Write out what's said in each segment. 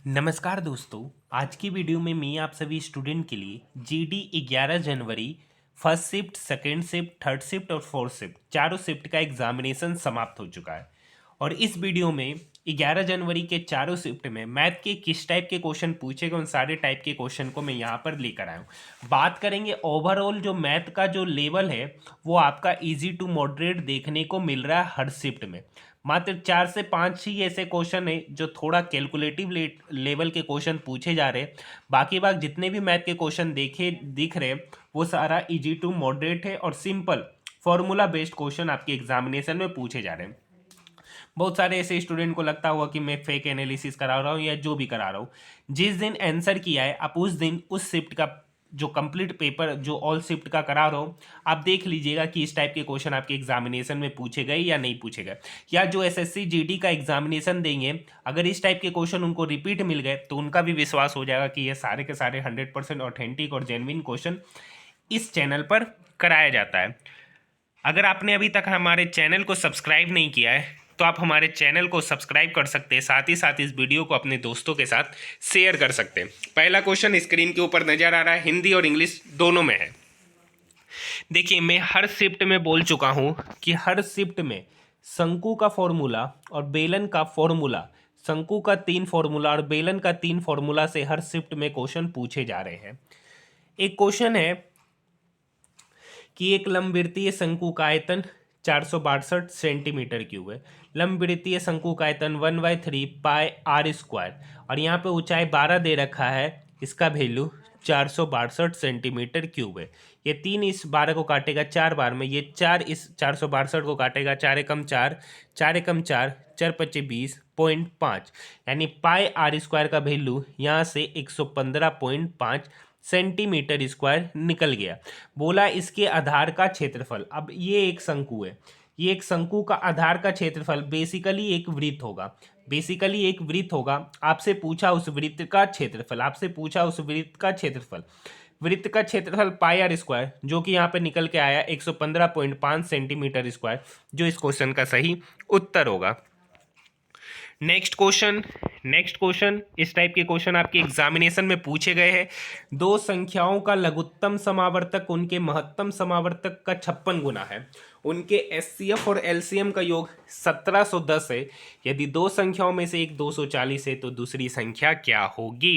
नमस्कार दोस्तों। आज की वीडियो में मैं आप सभी स्टूडेंट के लिए जीडी 11 जनवरी first shift, second shift, third shift और फोर्थ शिफ्ट चारों शिफ्ट का एग्जामिनेशन समाप्त हो चुका है। और इस वीडियो में 11 जनवरी के चारों शिफ्ट में मैथ के किस टाइप के क्वेश्चन पूछे गए उन सारे टाइप के क्वेश्चन को मैं यहाँ पर लेकर आया हूँ। बात करेंगे ओवरऑल जो मैथ का जो लेवल है वो आपका इजी टू मॉडरेट देखने को मिल रहा है हर शिफ्ट में। मात्र 4 से 5 ही ऐसे क्वेश्चन है जो थोड़ा कैलकुलेटिव लेवल के क्वेश्चन पूछे जा रहे हैं। बाकी जितने भी मैथ के क्वेश्चन देखे दिख रहे वो सारा इजी टू मॉडरेट है और सिंपल फॉर्मूला बेस्ड क्वेश्चन आपके एग्जामिनेशन में पूछे जा रहे हैं। बहुत सारे ऐसे स्टूडेंट को लगता हुआ कि मैं फेक एनालिसिस करा रहा हूँ या जो भी करा रहा हूँ। जिस दिन आंसर किया है आप उस दिन उस शिफ्ट का जो कंप्लीट पेपर जो ऑल शिफ्ट का करा रहा हूँ आप देख लीजिएगा कि इस टाइप के क्वेश्चन आपके एग्जामिनेशन में पूछे गए या नहीं पूछे गए, या जो एसएससी जीडी का एग्जामिनेशन देंगे अगर इस टाइप के क्वेश्चन उनको रिपीट मिल गए तो उनका भी विश्वास हो जाएगा कि ये सारे के सारे 100% ऑथेंटिक और जेन्युइन क्वेश्चन इस चैनल पर कराया जाता है। अगर आपने अभी तक हमारे चैनल को सब्सक्राइब नहीं किया है तो आप हमारे चैनल को सब्सक्राइब कर सकते हैं, साथ ही साथ इस वीडियो को अपने दोस्तों के साथ शेयर कर सकते हैं। पहला क्वेश्चन स्क्रीन के ऊपर नजर आ रहा है, हिंदी और इंग्लिश दोनों में है। देखिए मैं हर शिफ्ट में बोल चुका हूं कि हर शिफ्ट में शंकु का फॉर्मूला और बेलन का फॉर्मूला, शंकु का 3 फॉर्मूला और बेलन का 3 फॉर्मूला से हर शिफ्ट में क्वेश्चन पूछे जा रहे हैं। एक क्वेश्चन है कि एक लंबवृत्तीय शंकु का आयतन 462 सेंटीमीटर क्यूब है। लंबवृत्तीय शंकु का आयतन 1/3 पाई आर स्क्वायर और यहाँ पे ऊंचाई 12 दे रखा है, इसका वैल्यू 462 सेंटीमीटर क्यूब है। ये 3 इस 12 को काटेगा 4 बार में, ये 4 इस 462 को काटेगा, 4 एकम 4, 4 एकम 4, 4 पच्चे 20.5, यानी पाई आर स्क्वायर का वैल्यू यहाँ से 115.5 सेंटीमीटर स्क्वायर निकल गया। बोला इसके आधार का क्षेत्रफल। अब ये एक शंकु है, ये एक शंकु का आधार का क्षेत्रफल बेसिकली एक वृत्त होगा, बेसिकली एक वृत्त होगा। आपसे पूछा उस वृत्त का क्षेत्रफल, आपसे पूछा उस वृत्त का क्षेत्रफल, वृत्त का क्षेत्रफल पाई आर स्क्वायर जो कि यहाँ पे निकल के आया 115.5 सेंटीमीटर स्क्वायर, जो इस क्वेश्चन का सही उत्तर होगा। नेक्स्ट क्वेश्चन इस टाइप के क्वेश्चन आपके एग्जामिनेशन में पूछे गए हैं। दो संख्याओं का लघुत्तम समावर्तक उनके महत्तम समावर्तक का 56 गुना है, उनके एचसीएफ और एलसीएम का योग 1710 है। यदि दो संख्याओं में से एक 240 है तो दूसरी संख्या क्या होगी।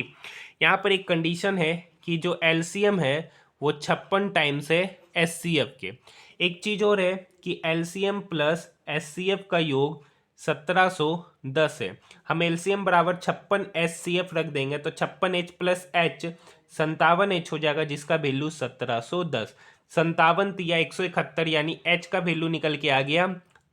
यहाँ पर एक कंडीशन है कि जो एलसीएम है वो 56 टाइम्स है एचसीएफ के। एक चीज और है कि एलसीएम प्लस एचसीएफ का योग 1710 है। हम एलसीएम बराबर 56 एचसीएफ रख देंगे तो 56H प्लस H 57H हो जाएगा, जिसका वैल्यू 1710। 57 या 171 यानी H का वैल्यू निकल के आ गया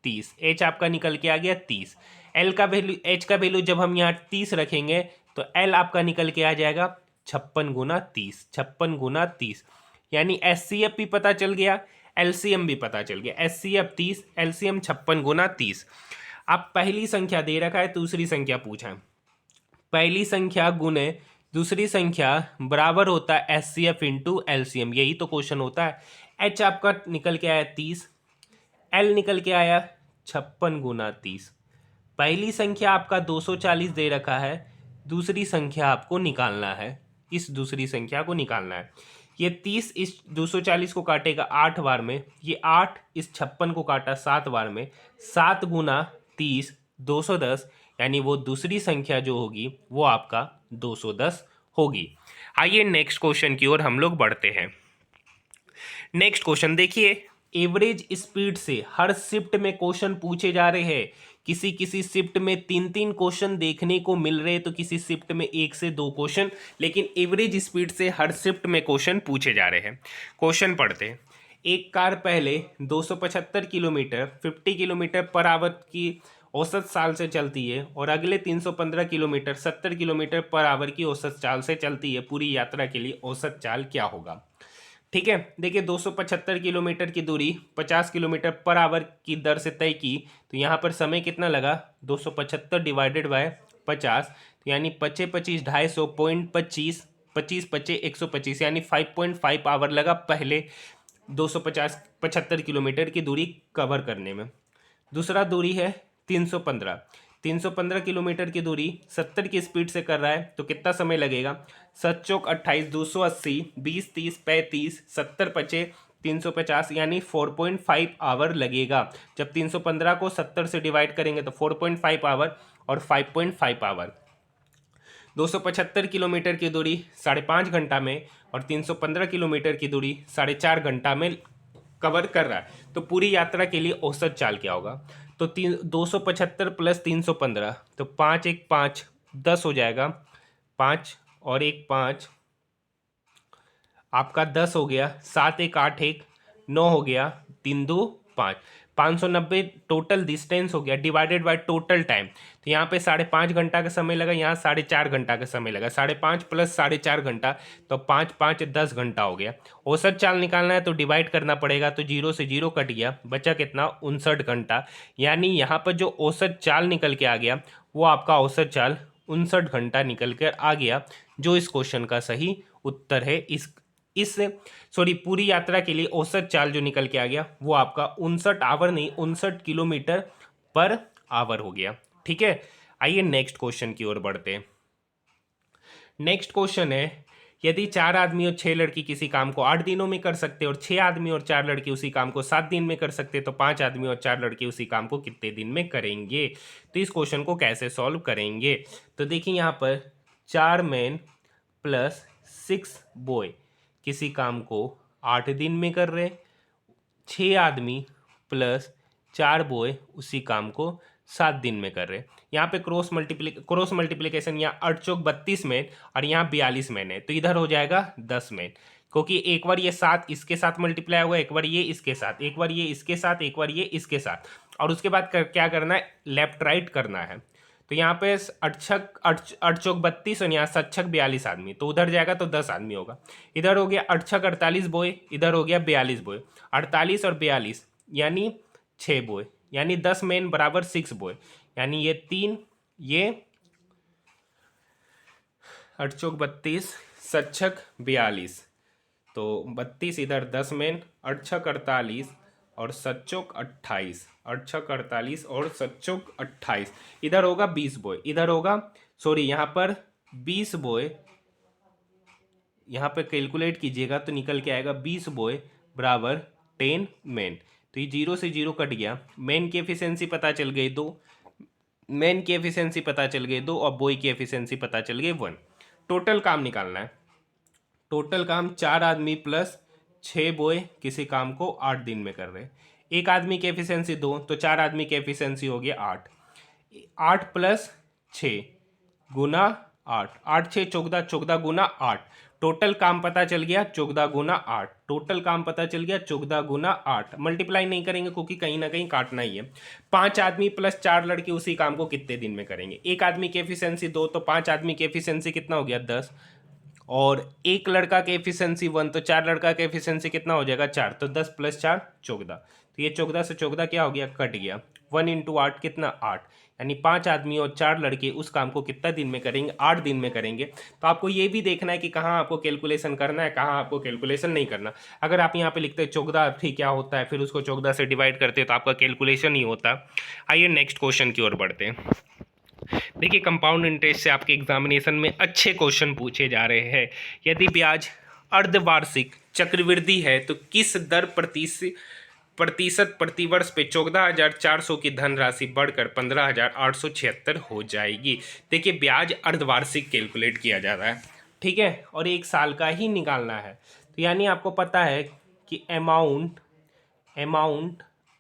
30, H आपका निकल के आ गया 30। L का वैल्यू, H का वैल्यू जब हम यहाँ 30 रखेंगे तो L आपका निकल के आ जाएगा 56 गुना 30, 56 गुना 30, यानी एचसीएफ भी पता चल गया, एलसीएम भी पता चल गया। एचसीएफ 30, एलसीएम 56 गुना 30। अब पहली संख्या दे रखा है, दूसरी संख्या पूछा है। पहली संख्या गुने दूसरी संख्या बराबर होता है एचसीएफ इंटू एलसीएम, यही तो क्वेश्चन होता है। एच आपका निकल के आया 30, एल निकल के आया 56 गुना 30। पहली संख्या आपका 240 दे रखा है, दूसरी संख्या आपको निकालना है, इस दूसरी संख्या को निकालना है। ये 30 इस 240 को काटेगा 8 बार में, ये 8 इस 56 को काटा 7 बार में, 7 गुना 30 210, यानी वो दूसरी संख्या जो होगी वो आपका 210 होगी। आइए नेक्स्ट क्वेश्चन की ओर हम लोग बढ़ते हैं। नेक्स्ट क्वेश्चन देखिए, एवरेज स्पीड से हर शिफ्ट में क्वेश्चन पूछे जा रहे हैं। किसी किसी शिफ्ट में 3-3 क्वेश्चन देखने को मिल रहे तो किसी शिफ्ट में 1 से 2 क्वेश्चन, लेकिन एवरेज स्पीड से हर शिफ्ट में क्वेश्चन पूछे जा रहे हैं। क्वेश्चन पढ़ते हैं। एक कार पहले 275 किलोमीटर 50 किलोमीटर पर आवर की औसत चाल से चलती है और अगले 315 किलोमीटर 70 किलोमीटर पर आवर की औसत चाल से चलती है। पूरी यात्रा के लिए औसत चाल क्या होगा। ठीक है, देखिए 275 किलोमीटर की दूरी 50 किलोमीटर पर आवर की दर से तय की तो यहाँ पर समय कितना लगा, 275 डिवाइडेड बाय 50, तो यानी 25 25 250 पॉइंट 25 25 25 125, यानी 5.5 आवर लगा पहले 275 किलोमीटर की दूरी कवर करने में। दूसरा दूरी है 315, 315 किलोमीटर की दूरी 70 की स्पीड से कर रहा है तो कितना समय लगेगा? 7 चौक 28, 280, 20 30 35, 70 पचे 350, यानी 4.5 आवर लगेगा। जब 315 को 70 से डिवाइड करेंगे तो 4.5 आवर और 5.5 आवर। 275 किलोमीटर की दूरी 5.5 घंटा में और 315 किलोमीटर की दूरी 4.5 घंटा में कवर कर रहा है। तो पूरी यात्रा के लिए औसत चाल क्या होगा? तो 275 प्लस 315, तो 5 1 5 10 हो जाएगा। 5 और 1 5, आपका 10 हो गया। 7 1 8 1 9 हो गया। 3 2 5, 590 टोटल डिस्टेंस हो गया डिवाइडेड बाय टोटल टाइम। तो यहाँ पे 5.5 घंटा का समय लगा, यहाँ 4.5 घंटा का समय लगा। 5.5 प्लस 4.5 घंटा, तो 5 5 10 घंटा हो गया। औसत चाल निकालना है तो डिवाइड करना पड़ेगा, तो 0 से 0 कट गया, बचा कितना? 59 घंटा। यानी यहाँ पर जो औसत चाल निकल के आ गया वो आपका औसत चाल 59 घंटा निकल कर आ गया, जो इस क्वेश्चन का सही उत्तर है। इस सॉरी पूरी यात्रा के लिए औसत चाल जो निकल के आ गया वो आपका 59 आवर नहीं, 59 किलोमीटर पर आवर हो गया। ठीक है, आइए नेक्स्ट क्वेश्चन की ओर बढ़ते हैं। नेक्स्ट क्वेश्चन है, यदि 4 आदमी और 6 लड़की किसी काम को 8 दिनों में कर सकते और 6 आदमी और 4 लड़के उसी काम को 7 दिन में कर सकते, तो 5 आदमी और 4 लड़के उसी काम को कितने दिन में करेंगे? तो इस क्वेश्चन को कैसे सॉल्व करेंगे? तो देखिए यहाँ पर 4 मैन प्लस 6 बॉय किसी काम को 8 दिन में कर रहे, 6 आदमी प्लस 4 बॉय उसी काम को 7 दिन में कर रहे। यहाँ पे क्रॉस मल्टीप्लिकेशन, यहाँ 8 चौक 32 मैन और यहाँ 42 मैन है, तो इधर हो जाएगा 10 मैन, क्योंकि एक बार ये 7 इसके साथ मल्टीप्लाई होगा, एक बार ये इसके साथ, एक बार ये इसके साथ, एक बार ये इसके साथ, और उसके बाद क्या करना है? लेफ्ट राइट करना है। तो यहाँ पे 8 चौक 32 और यहाँ 7 छक 42 आदमी, तो उधर जाएगा तो 10 आदमी होगा। इधर हो गया 8 छक 48 बॉय, इधर हो गया 42 बॉय, 48 और 42 यानी 6 बॉय, यानी 10 मैन बराबर 6 बॉय, यानी ये 3, ये 8 चौक 32, 7 छक 42, तो 32 इधर 10 मैन, 8 छक 48 और 7 चौक 28, 8 छक 48 और 7 चौक 28, इधर होगा 20 बॉय, इधर होगा सॉरी यहाँ पर 20 बॉय, यहाँ पर कैलकुलेट कीजिएगा तो निकल के आएगा 20 बॉय बराबर 10 मैन। तो ये 0 से 0 कट गया, मैन की एफिशिएंसी पता चल गई 2, मैन की एफिशिएंसी पता चल गई 2 और बॉय की एफिशिएंसी पता चल गई 1। टोटल काम निकालना है। टोटल काम 4 आदमी प्लस 6 बॉय किसी काम को 8 दिन में कर रहे। एक आदमी की एफिशिएंसी 2, तो 4 आदमी की एफिशिएंसी हो गया 8, 8 प्लस 6 गुना 8, 8 6 14, 14 गुना 8, टोटल काम पता चल गया 14 गुना 8, टोटल काम पता चल गया 14 गुना 8। मल्टीप्लाई नहीं करेंगे क्योंकि कहीं ना कहीं काटना ही है। 5 आदमी प्लस 4 लड़के उसी काम को कितने दिन में करेंगे? एक आदमी की एफिशिएंसी 2, तो 5 आदमी की एफिशिएंसी कितना हो गया? 10, और एक लड़का के एफिशिएंसी 1, तो 4 लड़का के एफिशिएंसी कितना हो जाएगा? 4, तो 10 प्लस 4 14, तो ये 14 से 14 क्या हो गया? कट गया। 1 इंटू 8 कितना? 8, यानी 5 आदमी और 4 लड़के उस काम को कितना दिन में करेंगे? 8 दिन में करेंगे। तो आपको ये भी देखना है कि कहाँ आपको कैलकुलेशन करना है, कहाँ आपको कैलकुलेशन नहीं करना। अगर आप यहाँ पे लिखते हैं 14 ठीक क्या होता है, फिर उसको 14 से डिवाइड करते हैं तो आपका कैलकुलेशन ही होता। आइए नेक्स्ट क्वेश्चन की ओर बढ़ते हैं। देखिए कंपाउंड इंटरेस्ट से आपके एग्जामिनेशन में अच्छे क्वेश्चन पूछे जा रहे हैं। यदि ब्याज अर्धवार्षिक चक्रवृद्धि है तो किस दर प्रतिशत प्रतिवर्ष पे 14,400 की धनराशि बढ़कर 15,876 हो जाएगी? देखिए ब्याज अर्धवार्षिक कैलकुलेट किया जा रहा है, ठीक है, और 1 साल का ही निकालना है। तो यानी आपको पता है कि अमाउंट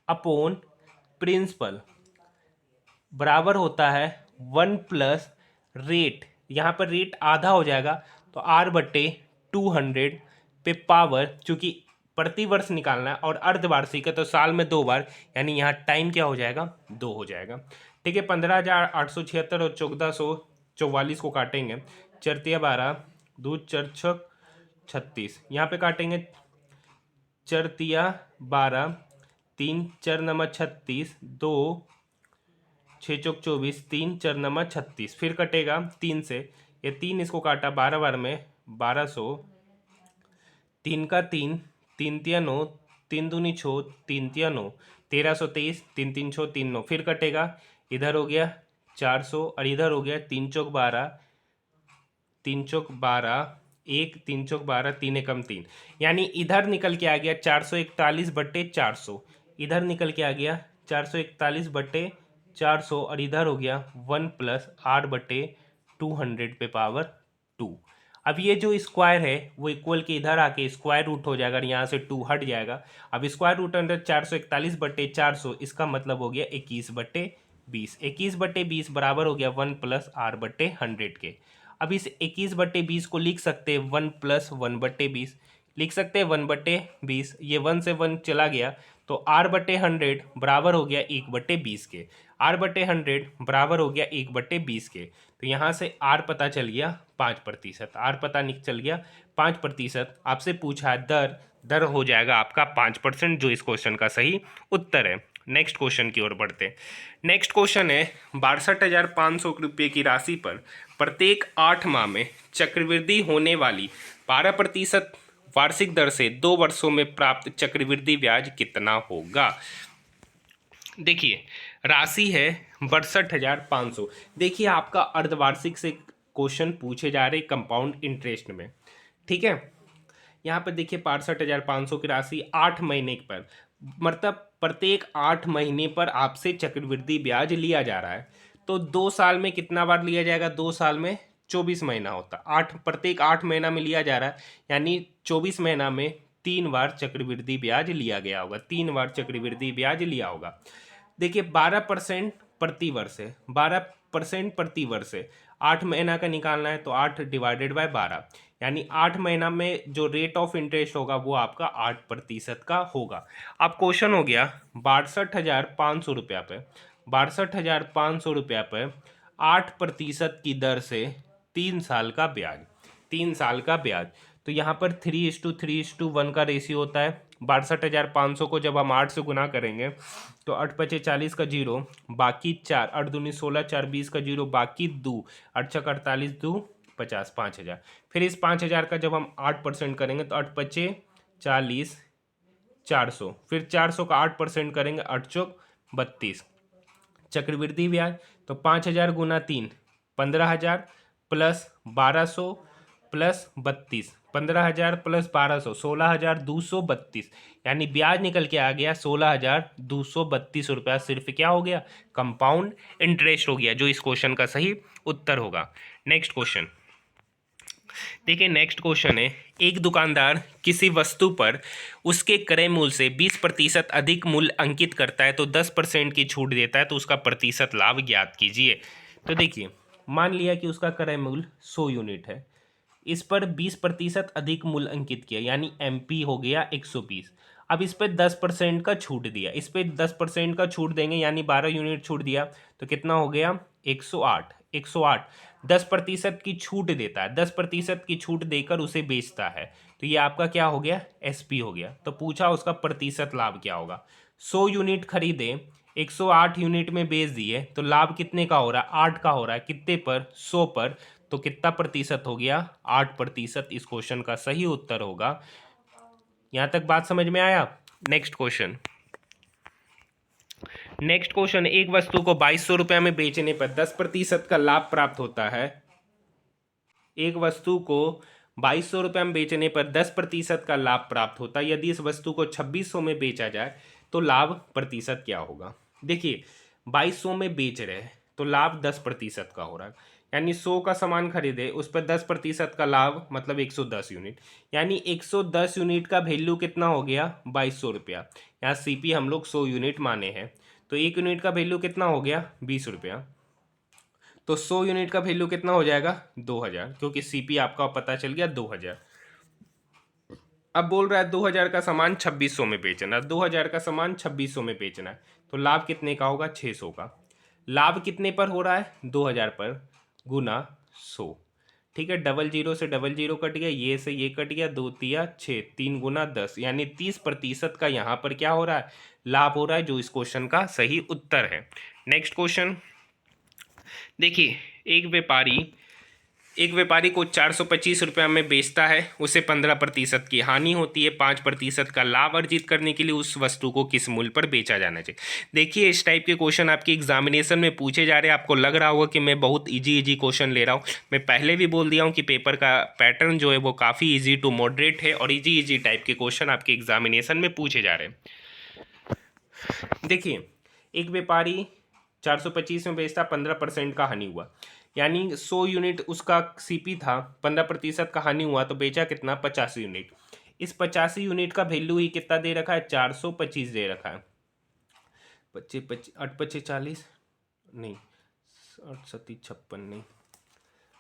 अपॉन प्रिंसिपल बराबर होता है 1 प्लस रेट, यहाँ पर रेट आधा हो जाएगा तो R/200 पे पावर, चूंकि प्रतिवर्ष निकालना है और अर्धवार्षिक है तो साल में 2 बार, यानी यहाँ टाइम क्या हो जाएगा? 2 हो जाएगा। ठीक है, 15,876 और 1444 को काटेंगे, चरतिया 12, दूध चर 36, यहाँ पे काटेंगे चरतिया 12, 3 चर नमा 36, 2 6 चौक 24, 3 4 नमा 36, फिर कटेगा 3 से, ये 3 इसको काटा 12 बार में 1200, 3 का 3, 3 तिया 9, 3 दूनी 6, 3 तिया 9, 1323, 3 3 6 3 9, फिर कटेगा, इधर हो गया 400 और इधर हो गया 3 चौक 12, 3 चौक 12, एक 3 चौक 12, 3 एकम 3, यानी इधर निकल के आ गया 441/400, इधर निकल के आ गया 441/400 और इधर हो गया 1+r/200 अब ये जो स्क्वायर है वो इक्वल के इधर आके स्क्वायर रूट हो जाएगा, यहाँ से 2 हट जाएगा। अब स्क्वायर रूट अंडर 441/400, इसका मतलब हो गया 21/20, 21/20 बराबर हो गया 1+r/100 के। अब इस 21/20 को लिख सकते हैं 1+1/20, लिख सकते हैं 1/20, ये 1 से 1 चला गया तो r/100 बराबर हो गया 1/20 के, r/100 बराबर हो गया 1/20 के। तो यहाँ से r पता चल गया 5%, r पता चल गया 5%। आपसे पूछा दर हो जाएगा आपका 5%, जो इस क्वेश्चन का सही उत्तर है। नेक्स्ट क्वेश्चन की ओर बढ़ते हैं। नेक्स्ट क्वेश्चन है 62,500 रुपये की राशि पर प्रत्येक 8 माह में चक्रवृद्धि होने वाली 12% वार्षिक दर से 2 वर्षों में प्राप्त चक्रवृद्धि ब्याज कितना होगा। देखिए राशि है 62,500। देखिए आपका अर्धवार्षिक से क्वेश्चन पूछे जा रहे कंपाउंड इंटरेस्ट में, ठीक है। यहाँ पर देखिए 62,500 की राशि 8 महीने पर, मतलब प्रत्येक 8 महीने पर आपसे चक्रवृद्धि ब्याज लिया जा रहा है। तो 2 साल में कितना बार लिया जाएगा, 2 साल में 24 महीना होता, प्रत्येक 8 महीना में लिया जा रहा है, यानी 24 महीना में 3 बार चक्रवृद्धि ब्याज लिया गया होगा, 3 बार चक्रवृद्धि ब्याज लिया होगा। देखिए 12% प्रति वर्ष है, 12% प्रति वर्ष है, 8 महीना का निकालना है तो 8/12, यानी 8 महीना में जो रेट ऑफ इंटरेस्ट होगा वो आपका 8% का होगा। अब क्वेश्चन हो गया 62,500 रुपया पे, 62,500 रुपया पे 8% की दर से 3 साल का ब्याज, 3 साल का ब्याज। तो यहाँ पर 3:3:1 का रेशियो होता है। 62,500 को जब हम 8 से गुना करेंगे तो 8×5 = 0, बाकी 4, 8×2 = 16, 4×20 का 0, बाकी 2, 8×6 = 48, 2 50, 5,000। फिर इस 5,000 का जब हम 8% करेंगे तो 8×5 = 40, 400, फिर 400 का 8% करेंगे 8×4 = 32। चक्रवृद्धि ब्याज तो 5,000 × 3 15,000 प्लस 1200 प्लस 32, 15,000 प्लस 1200 16,232, यानी ब्याज निकल के आ गया 16,232 रुपया। सिर्फ क्या हो गया, कंपाउंड इंटरेस्ट हो गया, जो इस क्वेश्चन का सही उत्तर होगा। नेक्स्ट क्वेश्चन देखिए, नेक्स्ट क्वेश्चन है एक दुकानदार किसी वस्तु पर उसके क्रय मूल्य से 20% अधिक मूल्य अंकित करता है तो 10% की छूट देता है, तो उसका प्रतिशत लाभ ज्ञात कीजिए। तो देखिए मान लिया कि उसका क्रय मूल्य 100 यूनिट है, इस पर 20% अधिक मूल्य अंकित किया, यानी MP हो गया 120। अब इस पर 10% का छूट दिया, इस पर 10% का छूट देंगे, यानी 12 यूनिट छूट दिया, तो कितना हो गया 108, 108। 10% की छूट देता है, 10% की छूट देकर उसे बेचता है, तो ये आपका क्या हो गया, SP हो गया। तो पूछा उसका प्रतिशत लाभ क्या होगा। 100 यूनिट खरीदे, 108 यूनिट में बेच दिए, तो लाभ कितने का हो रहा है, 8 का हो रहा है, कितने पर, 100 पर, तो कितना प्रतिशत हो गया, 8%। इस क्वेश्चन का सही उत्तर होगा। यहां तक बात समझ में आया। नेक्स्ट क्वेश्चन, नेक्स्ट क्वेश्चन, एक वस्तु को 2200 रुपये में बेचने पर 10% का लाभ प्राप्त होता है। एक वस्तु को 2200 रुपये में बेचने पर 10% का लाभ प्राप्त होता है। यदि इस वस्तु को 2600 में बेचा जाए तो लाभ प्रतिशत क्या होगा। देखिए 2200 में बेच रहे हैं तो लाभ 10% का हो रहा है, यानी 100 का सामान खरीदे उस पर 10% का लाभ, मतलब 110 यूनिट, यानी 110 यूनिट का वैल्यू कितना हो गया 2200 रुपया। यहाँ CP हम लोग 100 यूनिट माने हैं, तो 1 यूनिट का वैल्यू कितना हो गया 20 रुपया, तो 100 यूनिट का वैल्यू कितना हो जाएगा 2000, क्योंकि CP आपका पता चल गया 2000। अब बोल रहा है 2000 का सामान 2600 में बेचना, 2000 का सामान 2600 में बेचना है, तो लाभ कितने का होगा 600 का। लाभ कितने पर हो रहा है 2000 पर, गुना 100, ठीक है। 00 से 00 कट गया, ये से ये कट गया, 2 तिया 6, 3 गुना 10, यानी 30% का यहाँ पर क्या हो रहा है, लाभ हो रहा है, जो इस क्वेश्चन का सही उत्तर है। नेक्स्ट क्वेश्चन देखिए, एक व्यापारी एक व्यापारी को 425 रुपये में बेचता है, उसे 15% की हानि होती है, 5% का लाभ अर्जित करने के लिए उस वस्तु को किस मूल्य पर बेचा जाना चाहिए। देखिए इस टाइप के क्वेश्चन आपके एग्जामिनेशन में पूछे जा रहे हैं। आपको लग रहा होगा कि मैं बहुत इजी क्वेश्चन ले रहा हूँ। मैं पहले भी बोल दिया हूँ कि पेपर का पैटर्न जो है वो काफ़ी ईजी टू मॉडरेट है और इजी टाइप के क्वेश्चन आपके एग्जामिनेशन में पूछे जा रहे हैं। देखिए एक व्यापारी 425 में बेचता, 15% का हानि हुआ, यानी 100 यूनिट उसका सीपी था, 15% का हानि हुआ तो बेचा कितना, 50 यूनिट। इस 50 यूनिट का वैल्यू ही कितना दे रखा है, 425 दे रखा है। 25 25 8 25 40 नहीं, 8 7 56 नहीं,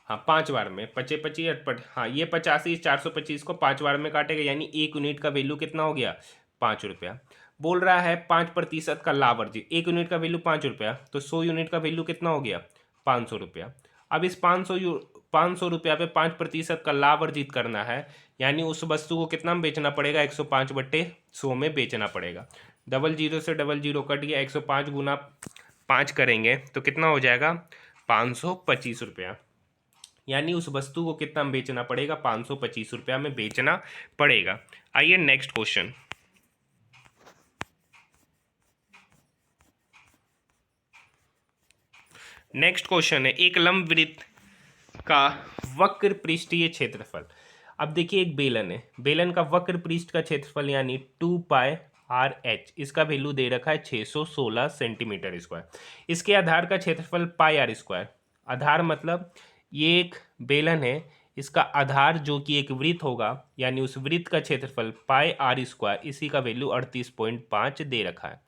हाँ 5 बार में 25 25 8 हाँ ये 85 425 को 5 बार में काटेगा, यानी 1 यूनिट का वैल्यू कितना हो गया, 5 रुपया। बोल रहा है 5% का लाभ अर्जित, 1 यूनिट का वैल्यू 5 रुपया, तो 100 यूनिट का वैल्यू कितना हो गया, 500 रुपया। अब इस 500 रुपया पे 5% का लाभ अर्जित करना है, यानी उस वस्तु को कितना में बेचना पड़ेगा, 105/100 में बेचना पड़ेगा। डबल जीरो से डबल जीरो कट गया, 105 गुना 5 करेंगे तो कितना हो जाएगा, 525 रुपया। यानी उस वस्तु को कितना में बेचना पड़ेगा, 525 रुपया में बेचना पड़ेगा। आइए नेक्स्ट क्वेश्चन। नेक्स्ट क्वेश्चन है एक लंब वृत्त का वक्र पृष्ठीय क्षेत्रफल। अब देखिए एक बेलन है, बेलन का वक्र पृष्ठ का क्षेत्रफल यानी 2πr/h, इसका वैल्यू दे रखा है 616 सेंटीमीटर स्क्वायर। इसके आधार का क्षेत्रफल πr²। आधार मतलब ये एक बेलन है, इसका आधार जो कि एक वृत्त होगा, यानी उस वृत्त का क्षेत्रफल πr², इसी का वैल्यू 38.5 दे रखा है।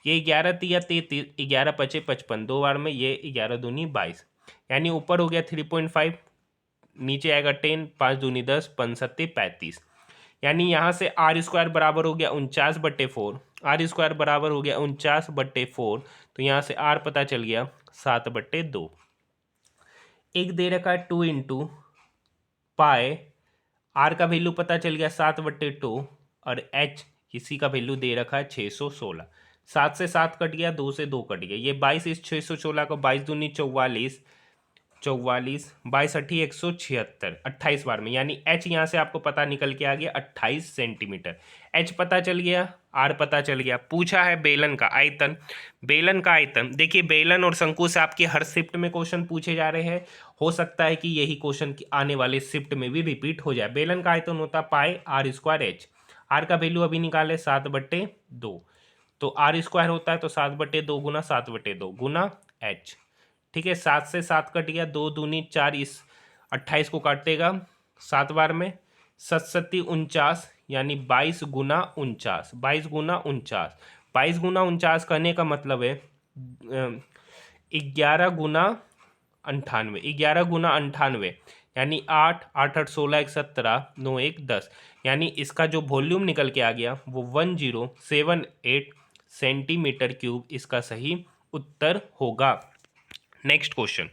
ये 11 तिया 33, 11 पचे 55, 2 बार में, ये 11 दूनी 22, यानी ऊपर हो गया 3.5, नीचे आएगा 10, 5 दूनी 10, 5 सत्ते 35, यानी यहाँ से r² बराबर हो गया 49/4, r² बराबर हो गया 49/4, तो यहाँ से r पता चल गया 7/2। एक दे रखा है 2 इंटू पाए, r का वैल्यू पता चल गया 7/2 और h इसी का वैल्यू दे रखा है 616। 7 से 7 कट गया, 2 से 2 कट गया, ये 22 इस 616 को 22 दूनी 44, 44 22 अठी 176, 28 बार में, यानी h यहाँ से आपको पता निकल के आ गया 28 सेंटीमीटर। h पता चल गया, r पता चल गया। पूछा है बेलन का आयतन। बेलन का आयतन देखिए, बेलन और शंकु से आपके हर शिफ्ट में क्वेश्चन पूछे जा रहे हैं, हो सकता है कि यही क्वेश्चन आने वाले शिफ्ट में भी रिपीट हो जाए। बेलन का आयतन होता है πr²h, r का वैल्यू अभी निकाले 7/2, तो r² होता है तो 7/2 गुना 7/2 गुना h, ठीक है। 7 से 7 कट गया, 2 दूनी 4, इस 28 को काटेगा 7 बार में, 7 सत्ती 49, यानी 22 गुना 49, 22 गुना 49, 22 गुना 49 कहने का मतलब है 11 गुना 98, 11 गुना 98, यानी 8 8 8 16 1 17 9 1 10, यानी इसका जो वॉल्यूम निकल के आ गया वो 1078 सेंटीमीटर क्यूब इसका सही उत्तर होगा। Next question.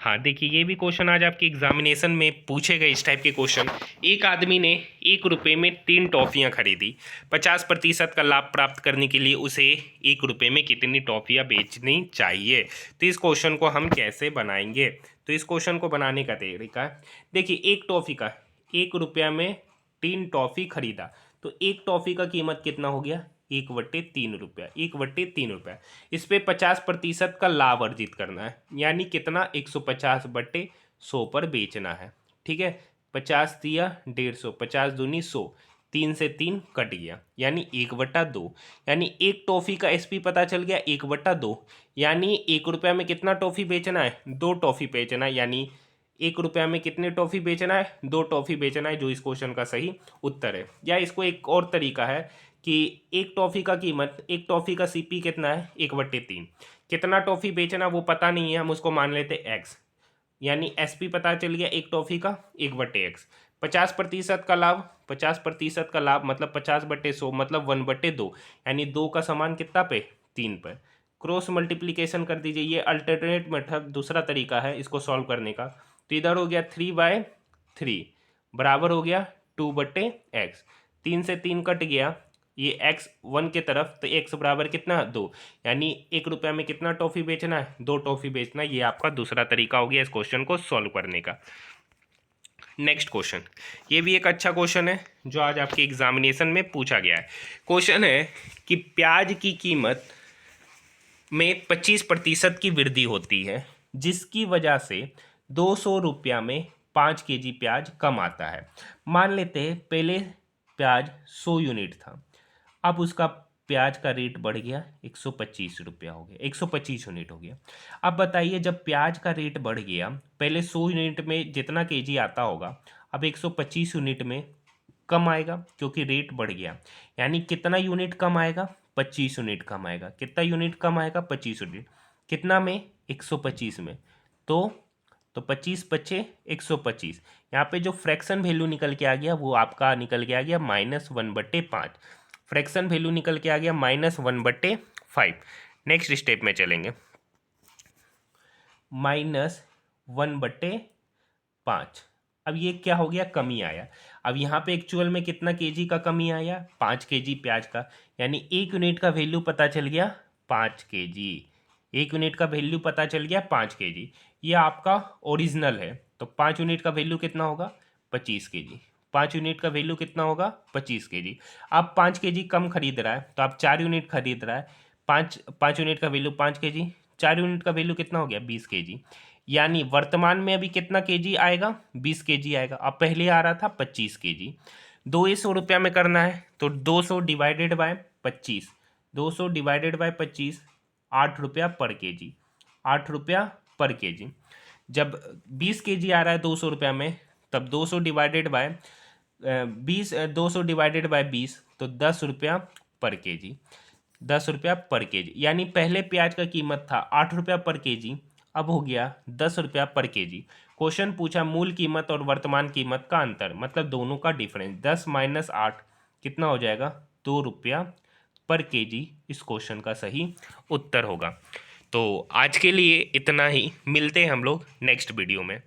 हाँ देखिए ये भी क्वेश्चन आज आपके एग्जामिनेशन में पूछे गए इस टाइप के क्वेश्चन। एक आदमी ने 1 रुपये में 3 टॉफ़ियाँ खरीदी, 50% का लाभ प्राप्त करने के लिए उसे 1 रुपये में कितनी टॉफ़ियाँ बेचनी चाहिए। तो इस क्वेश्चन को हम कैसे बनाएंगे, तो इस क्वेश्चन को बनाने का तरीका देखिए, एक टॉफ़ी का 1 रुपया में 3 टॉफ़ी खरीदा, तो एक टॉफ़ी का कीमत कितना हो गया, 1/3 रुपया, 1/3 रुपया। इस पे 50% का लाभ अर्जित करना है, यानी कितना, 150/100 पर बेचना है, ठीक है। 50 दिया 150, 50 दूनी 100, 3 से 3 कट गया, यानी 1/2, यानी एक टॉफ़ी का एसपी पता चल गया 1/2, यानी 1 रुपया में कितना टॉफ़ी बेचना है, 2 टॉफ़ी बेचना है, यानी 1 रुपया में कितने टॉफ़ी बेचना है, 2 टॉफ़ी बेचना है, जो इस क्वेश्चन का सही उत्तर है। या इसको एक और तरीका है कि एक टॉफ़ी का कीमत, एक टॉफ़ी का सीपी कितना है, 1/3, कितना टॉफ़ी बेचना वो पता नहीं है, हम उसको मान लेते एक्स, यानी एसपी पता चल गया एक टॉफ़ी का 1/x। 50% का लाभ, 50% का लाभ मतलब 50/100 मतलब 1/2, यानी 2 का समान कितना पे, 3 पर। क्रॉस मल्टीप्लीकेशन कर दीजिए, ये अल्टरनेट मेथड दूसरा तरीका है इसको सॉल्व करने का। तो इधर हो गया 3/3 बराबर हो गया 2/x, 3 से 3 कट गया, ये x1 के तरफ, तो x बराबर कितना 2, यानी 1 रुपया में कितना टॉफ़ी बेचना है, 2 टॉफ़ी बेचना है। ये आपका दूसरा तरीका हो गया इस क्वेश्चन को सॉल्व करने का। नेक्स्ट क्वेश्चन, ये भी एक अच्छा क्वेश्चन है जो आज आपके एग्जामिनेशन में पूछा गया है। क्वेश्चन है कि प्याज की कीमत में 25% की वृद्धि होती है, जिसकी वजह से 200 रुपया में 5 केजी प्याज कम आता है। मान लेते हैं पहले प्याज 100 यूनिट था, अब उसका प्याज का रेट बढ़ गया 125 रुपया हो गया, 125 यूनिट हो गया। अब बताइए जब प्याज का रेट बढ़ गया, पहले 100 यूनिट में जितना केजी आता होगा अब 125 यूनिट में कम आएगा क्योंकि रेट बढ़ गया। यानी कितना यूनिट कम आएगा, 25 यूनिट कम आएगा। कितना यूनिट कम आएगा, 25 यूनिट। कितना में, 125 में। तो 25 बचे 125। यहाँ पे जो फ्रैक्शन वैल्यू निकल के आ गया वो आपका निकल के आ गया -1/5। फ्रैक्शन वैल्यू निकल के आ गया -1/5। नेक्स्ट स्टेप में चलेंगे, -1/5। अब ये क्या हो गया, कमी आया। अब यहाँ पे एक्चुअल में कितना केजी का कमी आया, 5 केजी प्याज का। यानी 1 यूनिट का वैल्यू पता चल गया 5 केजी। 1 यूनिट का वैल्यू पता चल गया 5 केजी। ये आपका ओरिजिनल है, तो 5 यूनिट का वैल्यू कितना होगा, 25 केजी। 5 यूनिट का वैल्यू कितना होगा, 25 केजी। आप 5 केजी कम खरीद रहा है तो आप 4 यूनिट खरीद रहा है। 5 यूनिट का वैल्यू 5 केजी, 4 यूनिट का वैल्यू कितना हो गया, 20 केजी। यानी वर्तमान में अभी कितना केजी आएगा, 20 केजी आएगा। अब पहले आ रहा था 25 केजी। 200 रुपया में करना है तो 200 डिवाइडेड बाय 25, 200 डिवाइडेड बाय 25, 8 रुपया पर केजी, 8 रुपया पर केजी। जब 20 केजी आ रहा है 200 रुपया में, तब 200 डिवाइडेड बाय 20, 200 डिवाइडेड बाय 20 तो 10 रुपया पर केजी, 10 रुपया पर केजी। यानी पहले प्याज का कीमत था 8 रुपया पर केजी, अब हो गया 10 रुपया पर केजी। क्वेश्चन पूछा मूल कीमत और वर्तमान कीमत का अंतर, मतलब दोनों का डिफरेंस। 10 - 8 कितना हो जाएगा, 2 रुपया पर केजी इस क्वेश्चन का सही उत्तर होगा। तो आज के लिए इतना ही, मिलते हैं हम लोग नेक्स्ट वीडियो में।